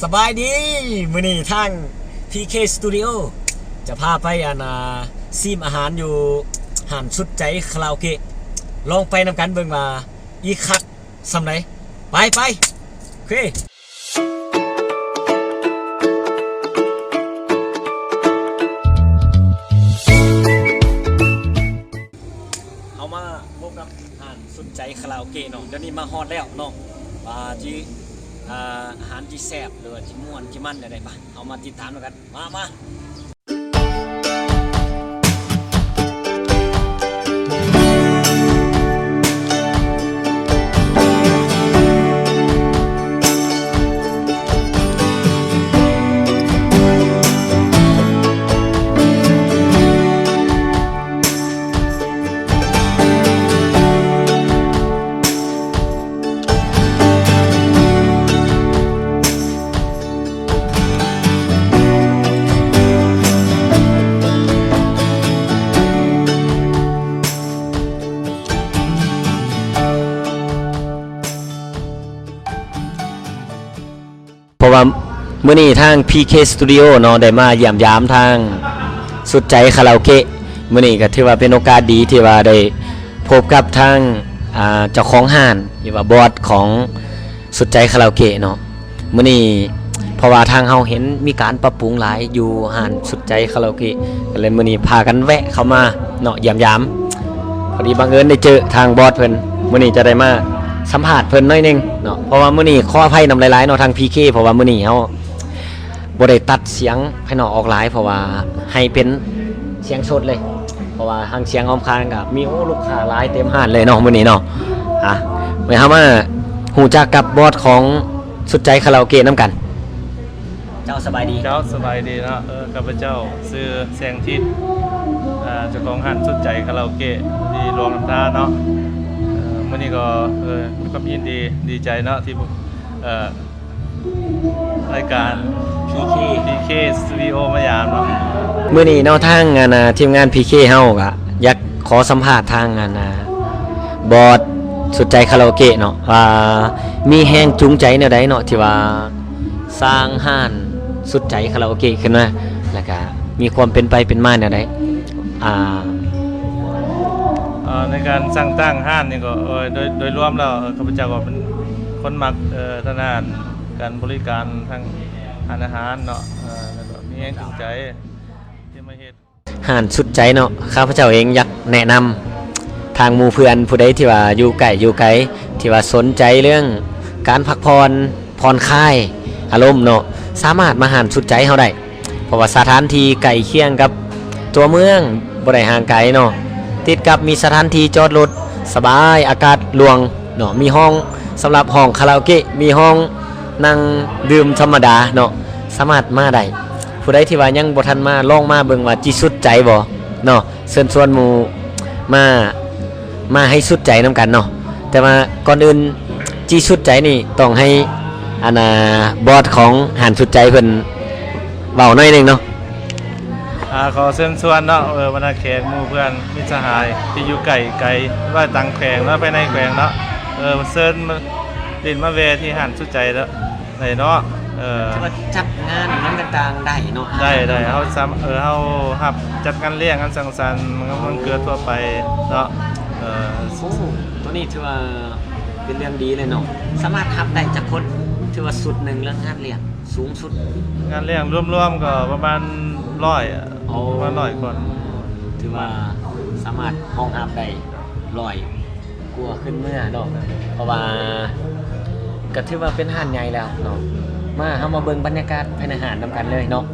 สบายดีมื้อนี้ทาง PK Studio จะพาไปซีมอาหารอยู่ห้านสุดใจคาราโอเกะลองไปนำกันเบิ่งว่าอีคักสำไหนไปโอเคเอามาพบกับห้านสุดใจคาราโอเกะเนาะเดี๋ยวนี้มาฮอดแล้วเนาะว่าที่อาหารที่แซ่บหรือว่าที่ม่วนที่มันอะไรปะเอามาติดตามกันมาเพราะว่ามื้อนี้ทาง PK Studio เนาะได้มาเยี่ยมยามทางสุดใจคาราโอเกะมื้อนี้ก็ถือว่าเป็นโอกาสดีที่ว่าได้พบกับทางเจ้าของห้านหรือว่าบอสของสุดใจคาราโอเกะเนาะมื้อนี้เพราะว่าทางเฮาเห็นมีการปรับปรุงหลายอยู่ห้านสุดใจคาราโอเกะก็เลยมื้อนี้พากันแวะเข้ามาเนาะเยี่ยมยามพอดีบังเอิญได้เจอทางบอสเพิ่นมื้อนี้จะได้มาสัมภาษณ์เพิ่นหน่อยนึงเนาะเพราะว่ามื้อนี้ขออภัยนำหลายๆเนาะทาง PK เพราะว่ามื้อนี้เฮาบ่ได้ตัดเสียงให้น้องออกหลายเพราะว่าให้เป็นเสียงสดเลยเพราะว่าทางเสียงอ้อมค้างก็มีลูกค้าหลายเต็มห้านเลยเนาะมื้อนี้เนาะเมื่อเฮามาฮู้จักกับบอสของสุดใจคาราโอเกะนํกันเจ้าสบายดีเจ้าสบายดีเนาะข้าพเจ้าชื่อแสงทิศเจ้าของห้านสุดใจคาราโอเกะที่หลวงน้ำตาเนาะมื่อนี้ก็มีความยินดีใจเนาะที่รายการ PK Studio มายามเนาะมื้อนี้เนาะทางทีมงาน PK เฮาก็อยากขอสัมภาษณ์ทางบอสสุดใจคาราโอเกะเนาะว่ามีแรงจูงใจแนวใดเนาะที่ว่าสร้างห้านสุดใจคาราโอเกะขึ้นมาแล้วก็มีความเป็นไปเป็นมาแนวใดในการสร้างตั้งห้านนี่ก็โดยรวมแล้วข้าพเจ้าก็เป็นคนมักทางด้านการบริการทางอาหารเนาะแล้วก็มีแรงจูงใจที่มาเฮ็ดห้านสุดใจเนาะข้าพเจ้าเองอยากแนะนำทางหมู่เพื่อนผู้ใดที่ว่าอยู่ไกลที่ว่าสนใจเรื่องการพักผ่อนคลายอารมณ์เนาะสามารถมาห้านสุดใจเฮาได้เพราะว่าสถานที่ใกล้เคียงกับตัวเมืองบ่ได้ห่างไกลเนาะติดกับมีสถานที่จอดรถสบายอากาศหลวงเนาะมีห้องสำหรับห้องคาราโอเกะมีห้องนั่งดื่มธรรมดาเนาะสามารถมาได้ผู้ใดที่ว่ายังบ่ทันมาลองมาเบิ่งว่าจิสุดใจบ่เนาะเชิญชวนหมู่มาให้สุดใจนํกันเนาะแต่ว่าก่อนอื่นจิสุดใจนี่ต้องให้บอสของหานสุดใจเพิ่นเว้าหน่อยนึงเนาะขอเชิญชวนเนาะบรรดาแขกหมู่เพื่อนมิตรสหายที่อยู่ไกลว่าต่างแขวงแล้วไปในแขวงเนาะเชิญมาดินมาเวที่หันสุดใจแล้วไหนเนาะจัดงานนั้นต่างๆได้เนาะได้เฮาฮับจัดงานเลี้ยงงานสังสรรค์มันเกิดทั่วไปเนาะตัวนี้ถือว่าเป็นเรื่องดีเลยเนาะสามารถทำได้จากคนถือว่าสุดหนึ่งเรื่องงานเลี้ยงสูงสุดงานเลี้ยงรวมๆก็ประมาณ100คนถือว่าสามารถห้องฮับได้100กลัวขึ้นเมื่อเนาะเพราะว่าก็ถือว่าเป็นห้านใหญ่แล้วเนาะมาเฮามาเบิ่งบรรยากาศภายในห้านนำกันเลยเนาะ